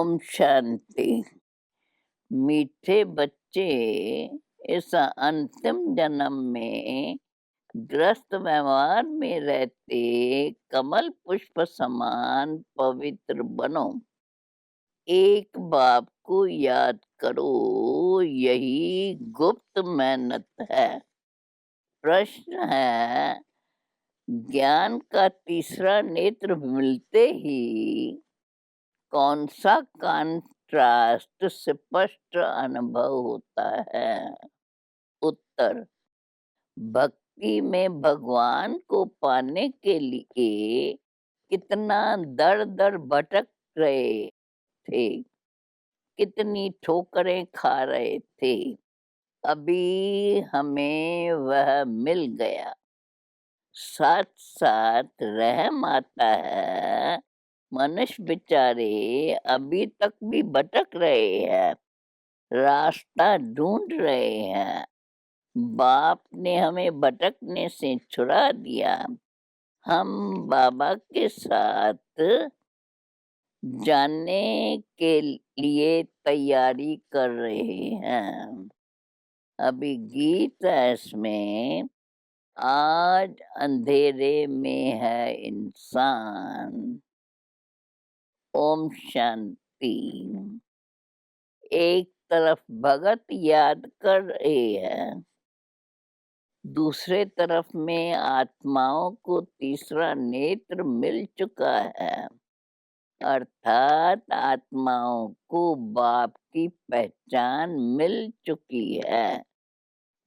ओम शांति। मीठे बच्चे इस अंतिम जन्म में ग्रस्त व्यवहार में रहते कमल पुष्प समान पवित्र बनो। एक बाप को याद करो, यही गुप्त मेहनत है। प्रश्न है, ज्ञान का तीसरा नेत्र मिलते ही कौन सा कंट्रास्ट स्पष्ट अनुभव होता है? उत्तर, भक्ति में भगवान को पाने के लिए कितना दर दर भटक रहे थे, कितनी ठोकरें खा रहे थे, अभी हमें वह मिल गया। साथ साथ रहम आता है, मनुष्य बेचारे अभी तक भी भटक रहे हैं, रास्ता ढूंढ रहे हैं। बाप ने हमें भटकने से छुड़ा दिया। हम बाबा के साथ जाने के लिए तैयारी कर रहे हैं। अभी गीत है इसमें, आज अंधेरे में है इंसान। ओम शांति। एक तरफ भगत याद कर रहे हैं, दूसरे तरफ में आत्माओं को तीसरा नेत्र मिल चुका है, अर्थात आत्माओं को बाप की पहचान मिल चुकी है।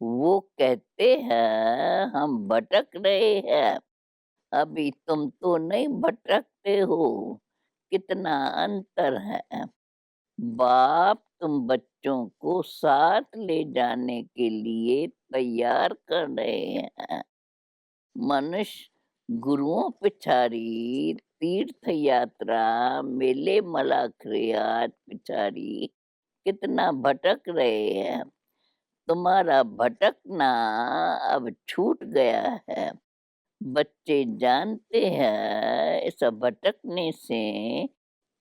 वो कहते हैं हम भटक रहे हैं, अभी तुम तो नहीं भटकते हो, कितना अंतर है। बाप तुम बच्चों को साथ ले जाने के लिए तैयार कर रहे हैं। मनुष्य गुरुओं पिछाड़ी तीर्थ यात्रा मेले मलाखरियात पिछाड़ी कितना भटक रहे हैं। तुम्हारा भटकना अब छूट गया है। बच्चे जानते हैं इस भटकने से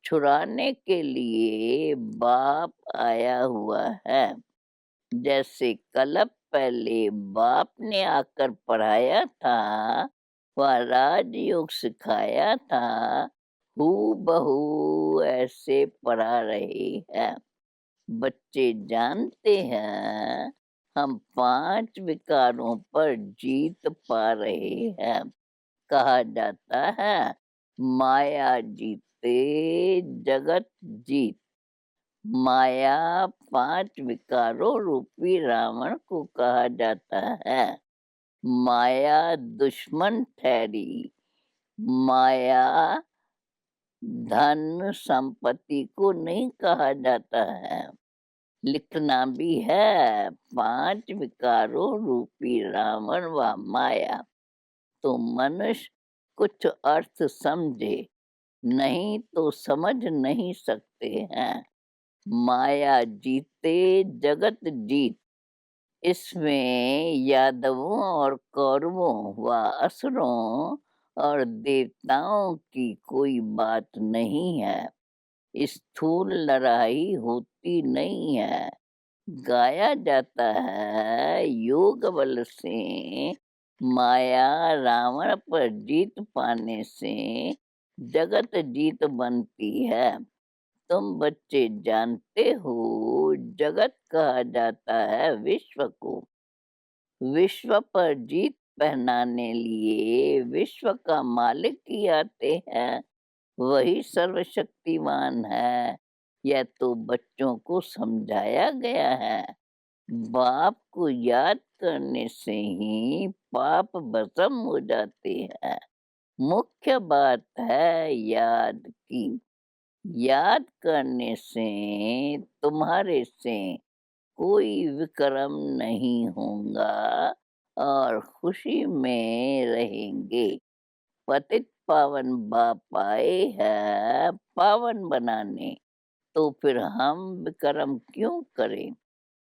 छुड़ाने के लिए बाप आया हुआ है। जैसे कल पहले बाप ने आकर पढ़ाया था, वह राजयोग सिखाया था, हूबहू ऐसे पढ़ा रहे हैं। बच्चे जानते हैं हम 5 विकारों पर जीत पा रहे हैं। कहा जाता है माया जीते जगत जीत। माया 5 विकारों रूपी रावण को कहा जाता है। माया दुश्मन ठहरी। माया धन संपत्ति को नहीं कहा जाता है। लिखना भी है 5 विकारों रूपी रावण व माया। तो मनुष्य कुछ अर्थ समझे, नहीं तो समझ नहीं सकते हैं। माया जीते जगत जीत। इसमें यादवों और कौरवों व असुरों और देवताओं की कोई बात नहीं है। स्थूल लड़ाई होती नहीं है। गाया जाता है योग बल से माया रावण पर जीत पाने से जगत जीत बनती है। तुम बच्चे जानते हो जगत कहा जाता है विश्व को। विश्व पर जीत पहनाने लिए विश्व का मालिक ही आते हैं, वही सर्वशक्तिमान है। यह तो बच्चों को समझाया गया है। बाप को याद करने से ही पाप भस्म हो जाते हैं। मुख्य बात है याद की। याद करने से तुम्हारे से कोई विक्रम नहीं होगा और खुशी में रहेंगे। पतित पावन बाप आए हैं पावन बनाने, तो फिर हम विक्रम क्यों करें?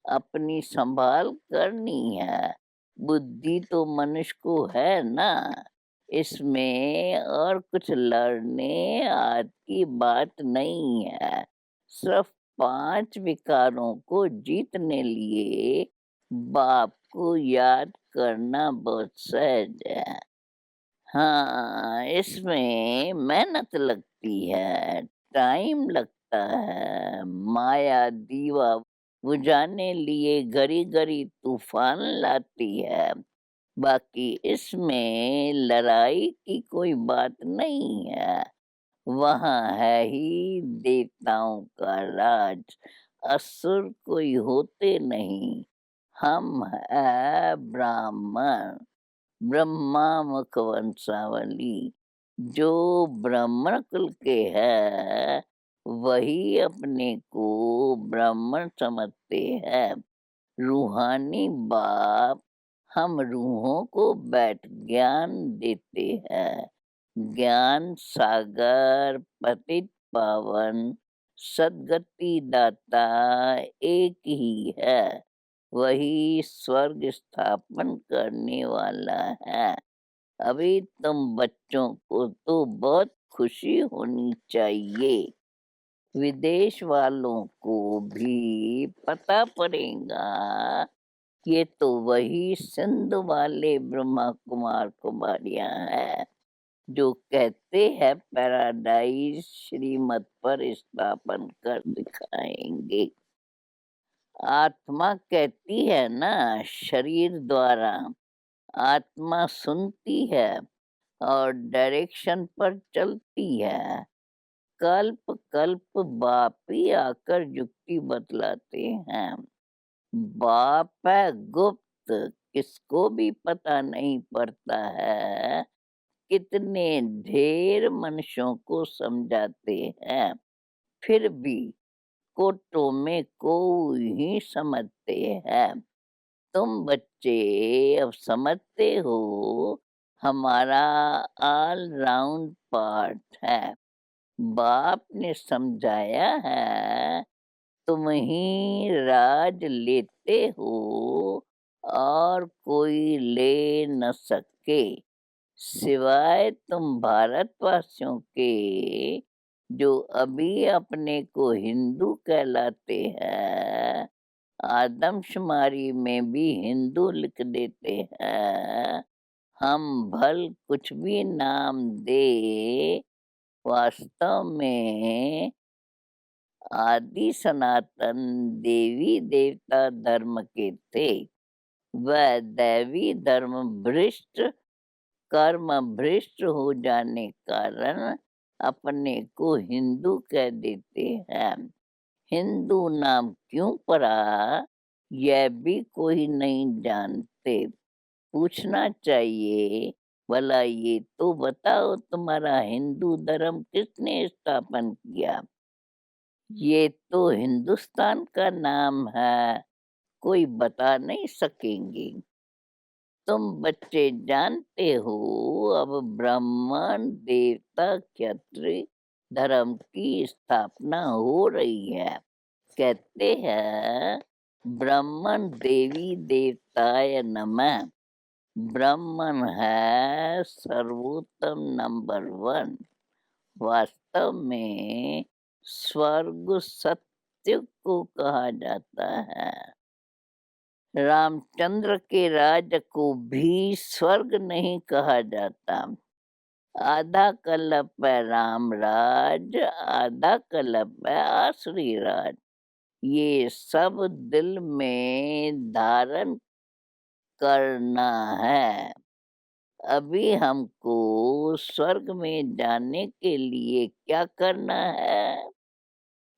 अपनी संभाल करनी है। बुद्धि तो मनुष्य को है ना, इसमें और कुछ लड़ने आदि की बात नहीं है। सिर्फ 5 विकारों को जीतने लिए बाप को याद करना बहुत सहज है। हाँ, इसमें मेहनत लगती है, टाइम लगता है, माया दीवा बुझाने लिए घड़ी-घड़ी तूफान लाती है। बाकी इसमें लड़ाई की कोई बात नहीं है। वहाँ है ही देवताओं का राज, असुर कोई होते नहीं। हम है ब्राह्मण, ब्रह्मा मुख वंशावली। जो ब्राह्मण कुल के है, वही अपने को ब्राह्मण समझते हैं। रूहानी बाप हम रूहों को बैठ ज्ञान देते हैं। ज्ञान सागर पतित पावन सद्गति दाता एक ही है। वही स्वर्ग स्थापन करने वाला है। अभी तुम बच्चों को तो बहुत खुशी होनी चाहिए। विदेश वालों को भी पता पड़ेगा, ये तो वही सिंध वाले ब्रह्मा कुमार कुमारियां हैं जो कहते हैं पैराडाइज श्रीमत पर स्थापन कर दिखाएंगे। आत्मा कहती है ना, शरीर द्वारा आत्मा सुनती है और डायरेक्शन पर चलती है। कल्प कल्प बाप ही आकर युक्ति बतलाते हैं। बाप है गुप्त, किसको भी पता नहीं पड़ता है। कितने ढेर मनुष्यों को समझाते हैं, फिर भी कोटों में को ही समझते हैं। तुम बच्चे अब समझते हो, हमारा ऑल राउंड पार्ट है। बाप ने समझाया है, तुम ही राज लेते हो और कोई ले न सके, सिवाय तुम भारतवासियों के जो अभी अपने को हिंदू कहलाते हैं। आदमशुमारी में भी हिंदू लिख देते हैं। हम भल कुछ भी नाम दे, वास्तव में आदि सनातन देवी देवता धर्म के थे। वह दैवी धर्म भ्रष्ट, कर्म भ्रष्ट हो जाने कारण अपने को हिंदू कह देते हैं। हिंदू नाम क्यों पड़ा, यह भी कोई नहीं जानते। पूछना चाहिए, भला ये तो बताओ तुम्हारा हिंदू धर्म किसने स्थापन किया? ये तो हिंदुस्तान का नाम है, कोई बता नहीं सकेंगे। तुम बच्चे जानते हो, अब ब्राह्मण देवता क्षत्रिय धर्म की स्थापना हो रही है। कहते हैं ब्राह्मण देवी देवताय नमः। ब्राह्मण है सर्वोत्तम नंबर 1। वास्तव में स्वर्ग सत्य को कहा जाता है। रामचंद्र के राज्य को भी स्वर्ग नहीं कहा जाता। आधा कल्प है राम राज, आधा कल्प है आसुरी राज। ये सब दिल में धारण करना है। अभी हमको स्वर्ग में जाने के लिए क्या करना है?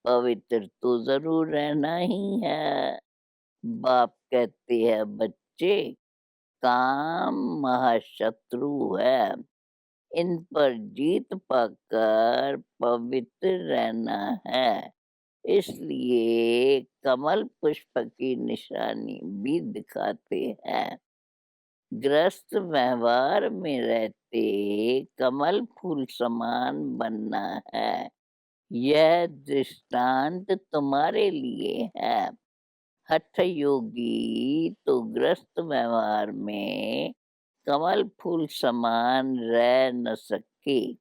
पवित्र तो जरूर रहना ही है। बाप कहते हैं बच्चे, काम महाशत्रु है। इन पर जीत पाकर पवित्र रहना है। इसलिए कमल पुष्प की निशानी भी दिखाते हैं। ग्रस्त व्यवहार में रहते कमल फूल समान बनना है। यह दृष्टांत तुम्हारे लिए है। हठ योगी तो ग्रस्त व्यवहार में कमल फूल समान रह न सके।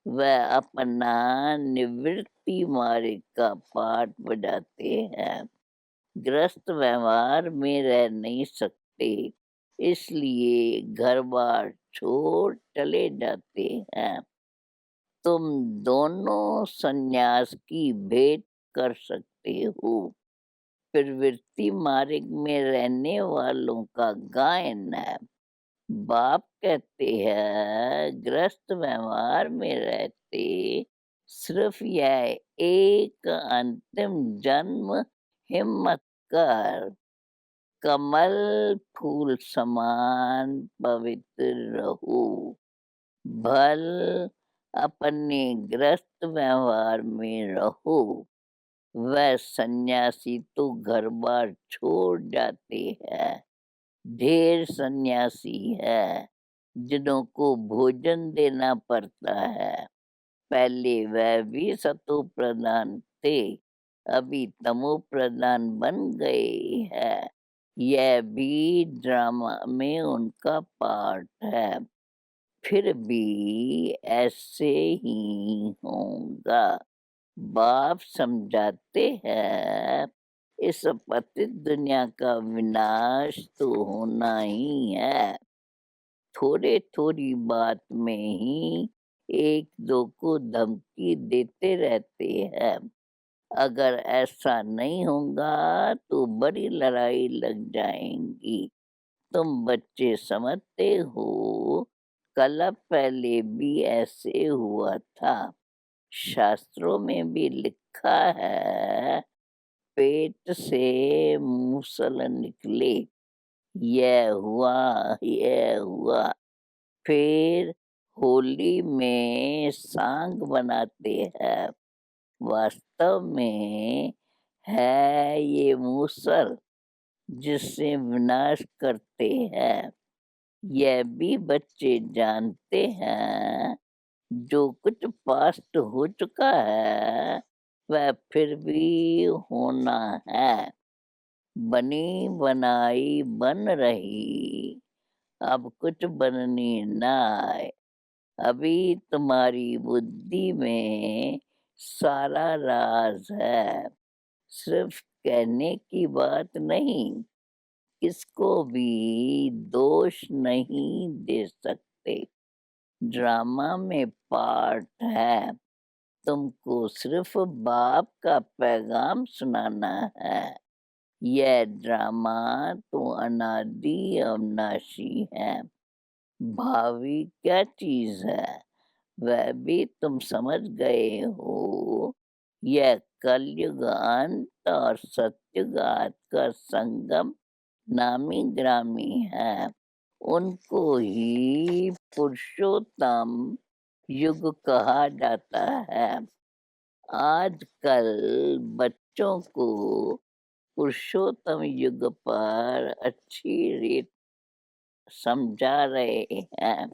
वह अपना निवृत्ति मार्ग का पाठ बजाते हैं। गृहस्थ व्यवहार में रह नहीं सकते, इसलिए घर-बार छोड़ चले जाते हैं। तुम दोनों सन्यास की भेंट कर सकते हो। प्रवृत्ति मार्ग में रहने वालों का गायन है। बाप कहते हैं गृहस्थ व्यवहार में रहते सिर्फ यह एक अंतिम जन्म हिम्मत कर कमल फूल समान पवित्र रहो। भल अपने गृहस्थ व्यवहार में रहो। वह सन्यासी तो घर बार छोड़ जाते हैं। ढेर सन्यासी है जिन्हों को भोजन देना पड़ता है। पहले वह भी सतो प्रधान थे, अभी तमो प्रधान बन गए हैं। यह भी ड्रामा में उनका पार्ट है। फिर भी ऐसे ही होगा। बाप समझाते हैं इस पतित दुनिया का विनाश तो होना ही है। थोड़े थोड़ी बात में ही एक दो को धमकी देते रहते हैं। अगर ऐसा नहीं होगा तो बड़ी लड़ाई लग जाएंगी। तुम बच्चे समझते हो, कल पहले भी ऐसे हुआ था। शास्त्रों में भी लिखा है, पेट से मूसल निकले। यह हुआ। फिर होली में सांग बनाते हैं। वास्तव में है ये मूसल जिससे विनाश करते हैं। यह भी बच्चे जानते हैं। जो कुछ पास्ट हो चुका है वह फिर भी होना है। बनी बनाई बन रही, अब कुछ बननी ना आए। अभी तुम्हारी बुद्धि में सारा राज है। सिर्फ कहने की बात नहीं, किसको भी दोष नहीं दे सकते। ड्रामा में पार्ट है। तुमको सिर्फ बाप का पैगाम सुनाना है। यह ड्रामा तो अनादि अविनाशी है। भावी क्या चीज है वह भी तुम समझ गए हो। यह कलयुग अंत और सत्युगात का संगम नामी ग्रामी है। उनको ही पुरुषोत्तम युग कहा जाता है। आजकल बच्चों को पुरुषोत्तम युग पर अच्छी रीत समझा रहे हैं।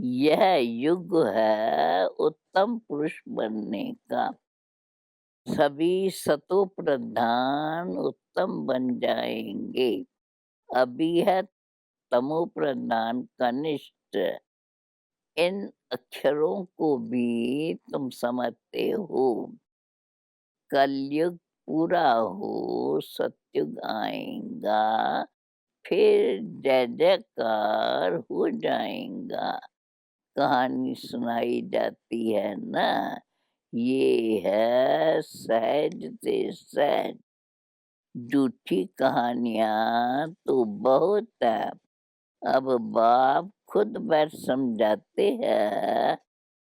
यह युग है उत्तम पुरुष बनने का। सभी सतो प्रधान उत्तम बन जाएंगे। अभी है तमो प्रधान कनिष्ठ। इन अक्षरों को भी तुम समझते हो। कलयुग पूरा हो, सतयुग आएगा, फिर जय जयकार हो जाएगा। कहानी सुनाई जाती है ना, ये है सहज से सहज। झूठी कहानियां तो बहुत है। अब बाप खुद बैठ समझाते हैं।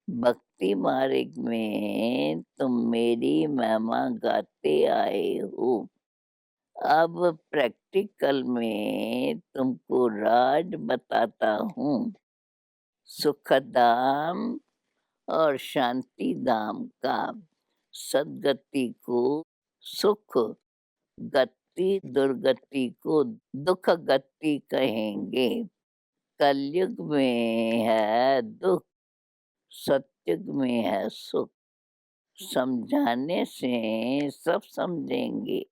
भक्ति मार्ग में तुम मेरी महिमा गाते आए हो। अब प्रैक्टिकल में तुमको राज बताता हूँ। सुखधाम और शांति धाम का। सदगति को सुख गति, दुर्गति को दुख गति कहेंगे। कलयुग में है दुख, सतयुग में है सुख। समझाने से सब समझेंगे।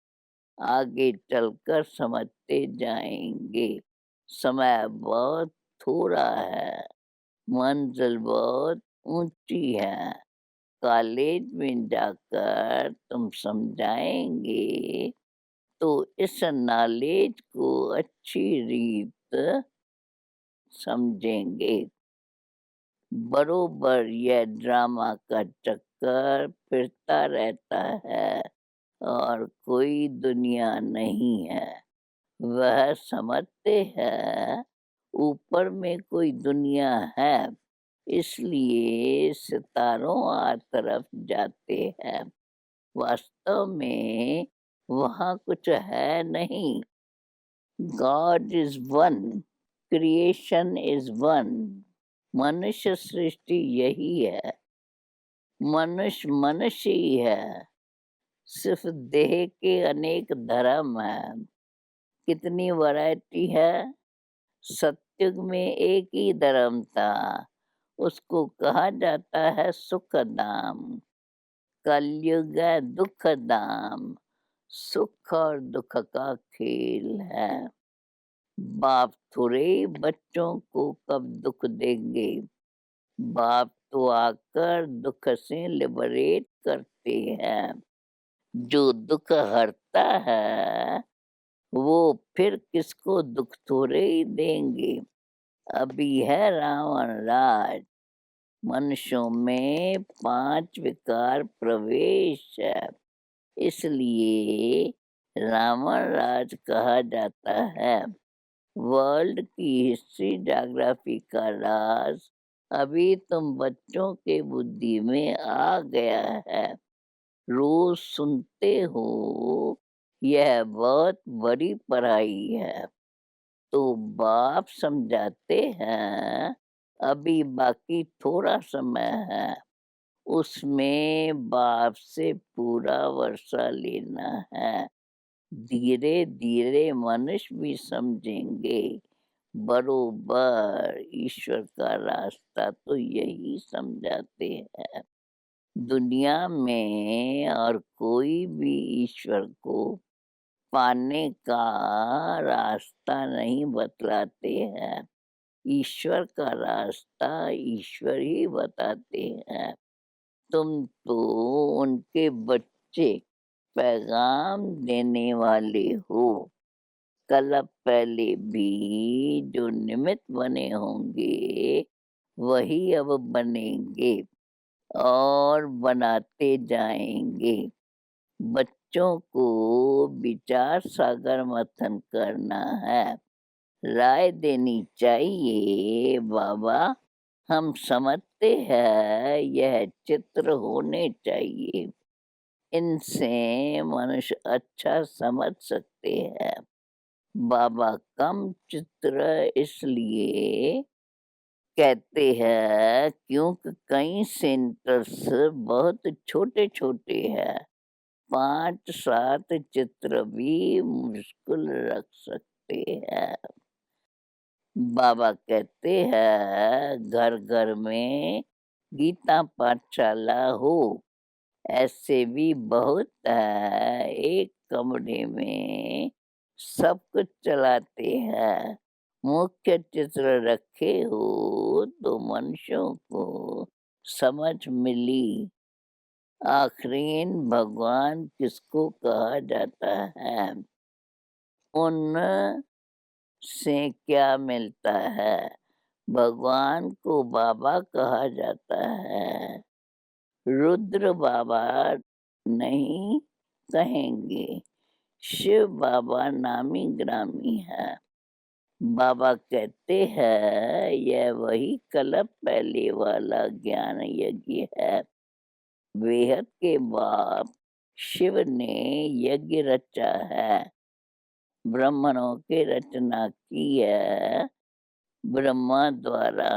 आगे चलकर समझते जाएंगे। समय बहुत थोड़ा है, मंजिल बहुत ऊँची है। कॉलेज में जाकर तुम समझाएँगे तो इस नॉलेज को अच्छी रीत समझेंगे। बरोबर यह ड्रामा का चक्कर फिरता रहता है और कोई दुनिया नहीं है। वह समझते हैं ऊपर में कोई दुनिया है, इसलिए सितारों तरफ जाते हैं। वास्तव में वहाँ कुछ है नहीं। God is one, creation is one. मनुष्य सृष्टि यही है। मनुष्य मनुष्य ही है। सिर्फ देह के अनेक धर्म हैं। कितनी वैरायटी है। सतयुग में एक ही धर्म था, उसको कहा जाता है सुख धाम। कलयुग है दुख धाम। सुख और दुख का खेल है। बाप थोड़े ही बच्चों को कब दुख देंगे। बाप तो आकर दुख से लिबरेट करते हैं। जो दुख हरता है वो फिर किसको दुख थोड़े ही देंगे। अभी है रावण राज। मनुष्यों में 5 विकार प्रवेश है, इसलिए रावण राज कहा जाता है। वर्ल्ड की हिस्ट्री ज्योग्राफी का राज अभी तुम बच्चों के बुद्धि में आ गया है। रोज सुनते हो यह बहुत बड़ी पढ़ाई है। तो बाप समझाते हैं अभी बाकी थोड़ा समय है, उसमें बाप से पूरा वर्षा लेना है। धीरे धीरे मनुष्य भी समझेंगे। बरोबर ईश्वर का रास्ता तो यही समझाते हैं। दुनिया में और कोई भी ईश्वर को पाने का रास्ता नहीं बतलाते हैं। ईश्वर का रास्ता ईश्वर ही बताते हैं। तुम तो उनके बच्चे, पैगाम देने वाले हो। कल अब पहले भी जो निमित्त बने होंगे वही अब बनेंगे और बनाते जाएंगे। बच्चों को विचार सागर मंथन करना है। राय देनी चाहिए बाबा। हम समझते हैं यह चित्र होने चाहिए। इनसे मनुष्य अच्छा समझ सकते हैं। बाबा कम चित्र इसलिए कहते हैं क्योंकि कई सेंटर्स बहुत छोटे छोटे हैं। 5-7 चित्र भी मुश्किल रख सकते हैं। बाबा कहते हैं घर घर में गीता पाठशाला हो। ऐसे भी बहुत है, एक कमरे में सब कुछ चलाते हैं। मुख्य चित्र रखे हो तो मनुष्यों को समझ मिली। आखिरीन भगवान किसको कहा जाता है। उन से क्या मिलता है। भगवान को बाबा कहा जाता है। रुद्र बाबा नहीं कहेंगे। शिव बाबा नामी ग्रामी है। बाबा कहते हैं यह वही कल्प पहले वाला ज्ञान यज्ञ है। बेहद के बाप शिव ने यज्ञ रचा है। ब्राह्मणों की रचना की है ब्रह्मा द्वारा।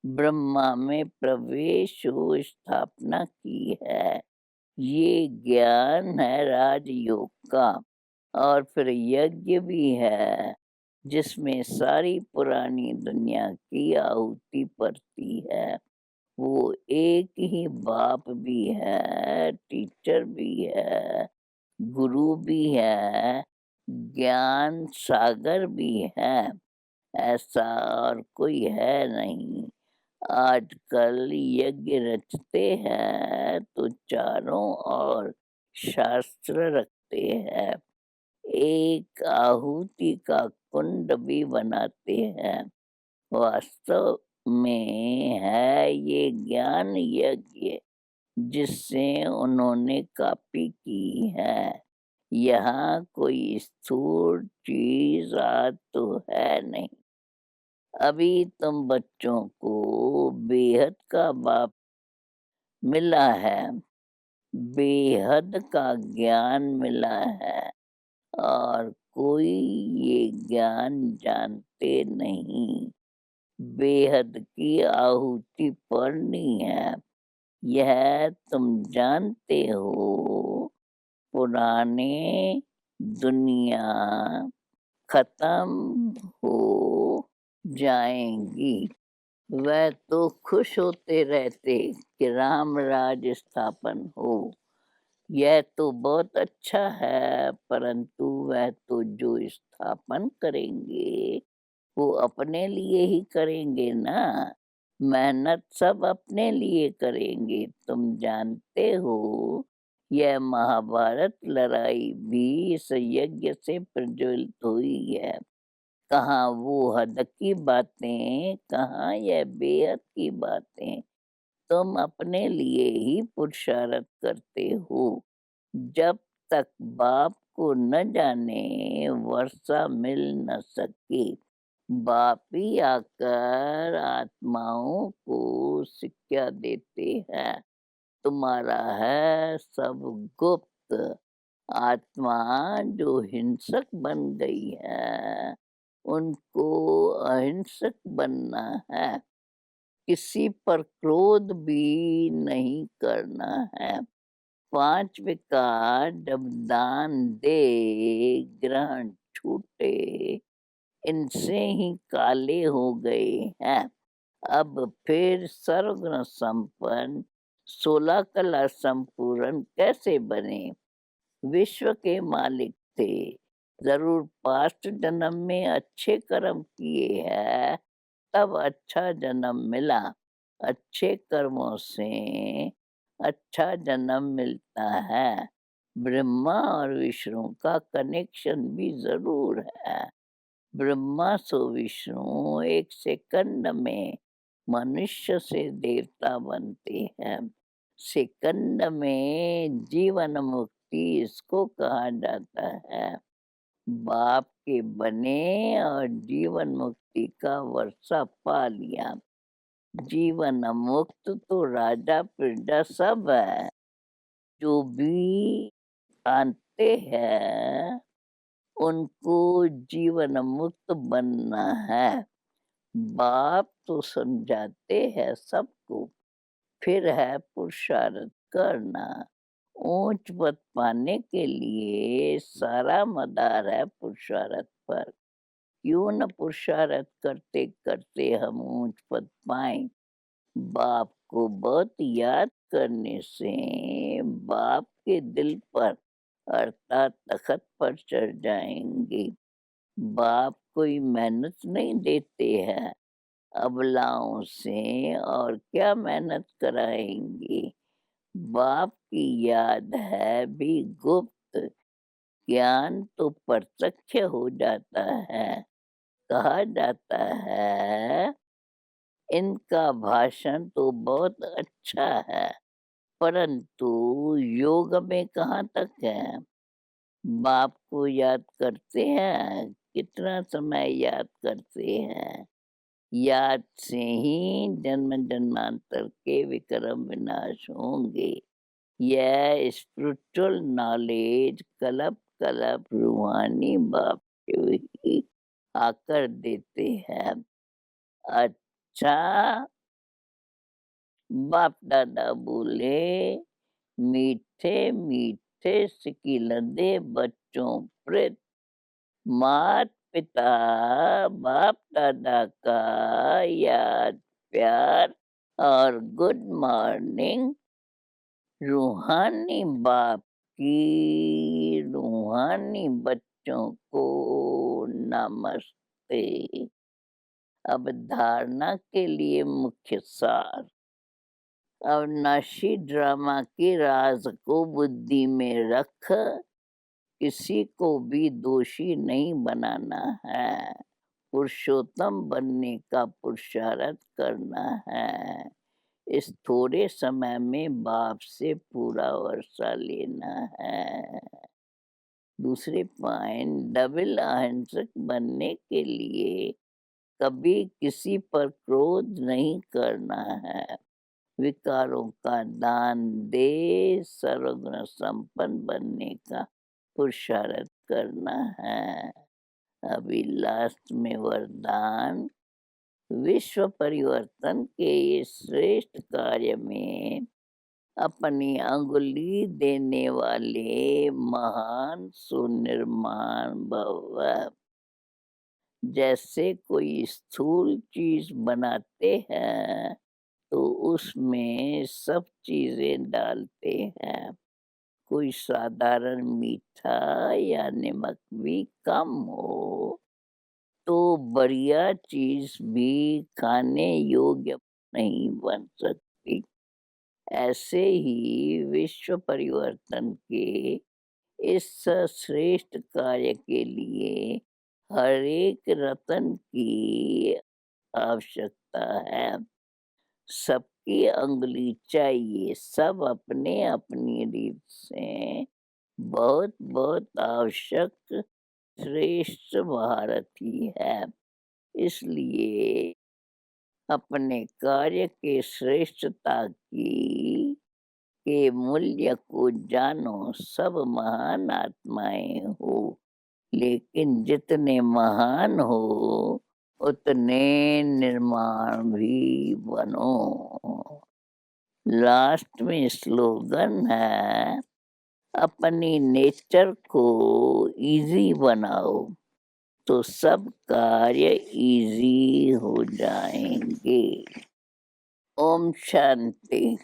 ब्रह्मा में प्रवेश हो स्थापना की है। ये ज्ञान है राजयोग का। और फिर यज्ञ भी है जिसमें सारी पुरानी दुनिया की आहुति पड़ती है। वो एक ही बाप भी है, टीचर भी है, गुरु भी है, ज्ञान सागर भी है। ऐसा और कोई है नहीं। आजकल यज्ञ रचते हैं तो चारों ओर शास्त्र रखते हैं। एक आहुति का कुंड भी बनाते हैं। वास्तव में है ये ज्ञान यज्ञ जिससे उन्होंने कॉपी की है। यहाँ कोई स्थूल चीज आज तो है नहीं। अभी तुम बच्चों को बेहद का बाप मिला है, बेहद का ज्ञान मिला है और कोई ये ज्ञान जानते नहीं। बेहद की आहुति पड़नी है, यह तुम जानते हो। पुराने दुनिया खत्म हो जाएंगी। वह तो खुश होते रहते कि राम राज स्थापन हो। यह तो बहुत अच्छा है, परंतु वह तो जो स्थापन करेंगे वो अपने लिए ही करेंगे ना। मेहनत सब अपने लिए करेंगे। तुम जानते हो यह महाभारत लड़ाई भी इस यज्ञ से प्रज्वलित हुई है। कहाँ वो हद की बातें, कहाँ यह बेहद की बातें। तुम अपने लिए ही पुरुषार्थ करते हो। जब तक बाप को न जाने वर्षा मिल न सके। बाप ही आकर आत्माओं को शिक्षा देते हैं। तुम्हारा है सब गुप्त। आत्मा जो हिंसक बन गई है उनको अहिंसक बनना है। किसी पर क्रोध भी नहीं करना है। 5 विकार जब दान दे ग्रहण छूटे, इनसे ही काले हो गए हैं। अब फिर सर्वगुण संपन्न 16 कला संपूर्ण कैसे बने। विश्व के मालिक थे। जरूर पास्ट जन्म में अच्छे कर्म किए हैं, तब अच्छा जन्म मिला। अच्छे कर्मों से अच्छा जन्म मिलता है। ब्रह्मा और विष्णु का कनेक्शन भी जरूर है। ब्रह्मा सो विष्णु एक सेकंड में मनुष्य से देवता बनते हैं। सेकंड में जीवन मुक्ति इसको कहा जाता है। बाप के बने और जीवन मुक्ति का वर्षा पा लिया। जीवन मुक्त तो राजा प्रजा सब है। जो भी आते हैं उनको जीवन मुक्त बनना है। बाप तो समझाते हैं सबको, फिर है पुरुषार्थ करना। ऊंच पद पाने के लिए सारा मदार है पुरुषार्थ पर। क्यों न पुरुषार्थ करते करते हम ऊंच पद पाएं। बाप को बहुत याद करने से बाप के दिल पर अर्थात तखत पर चढ़ जाएंगे। बाप कोई मेहनत नहीं देते हैं अबलाओं से, और क्या मेहनत कराएंगे। बाप की याद है भी गुप्त, ज्ञान तो प्रत्यक्ष हो जाता है। कहा जाता है इनका भाषण तो बहुत अच्छा है, परंतु योग में कहाँ तक है। बाप को याद करते हैं, कितना समय याद करते हैं। याद से ही जन्म जन्मांतर के विक्रम विनाश होंगे। यह स्पिरिचुअल नॉलेज कलप कलप रूहानी बाप से ही आकर देते हैं। अच्छा, बाप दादा बोले मीठे मीठे सिकिलदे बच्चों प्रेत। मात पिता बाप दादा का याद प्यार और गुड मॉर्निंग। रूहानी बाप की रूहानी बच्चों को नमस्ते। अवधारणा के लिए मुख्य सार। अविनाशी ड्रामा के राज को बुद्धि में रख किसी को भी दोषी नहीं बनाना है। पुरुषोत्तम बनने का पुरुषार्थ करना है। इस थोड़े समय में बाप से पूरा वर्षा लेना है। दूसरे पॉइंट, डबल अहिंसक बनने के लिए कभी किसी पर क्रोध नहीं करना है। विकारों का दान दे सर्वगुण संपन्न बनने का पुरुषार्थ करना है। अभी लास्ट में वरदान, विश्व परिवर्तन के इस श्रेष्ठ कार्य में अपनी अंगुली देने वाले महान सुनिर्माण भव। जैसे कोई स्थूल चीज बनाते हैं तो उसमें सब चीजें डालते हैं। कोई साधारण मीठा या नमक भी कम हो तो बढ़िया चीज भी खाने योग्य नहीं बन सकती। ऐसे ही विश्व परिवर्तन के इस श्रेष्ठ कार्य के लिए हर एक रत्न की आवश्यकता है। सबकी अंगुली चाहिए, सब अपने अपनी रीत से बहुत बहुत आवश्यक श्रेष्ठ भारती है। इसलिए अपने कार्य के श्रेष्ठता की के मूल्य को जानो। सब महान आत्माएं हो, लेकिन जितने महान हो उतने निर्माण भी बनो। लास्ट में स्लोगन है, अपनी नेचर को इजी बनाओ तो सब कार्य इजी हो जाएंगे। ओम शांति।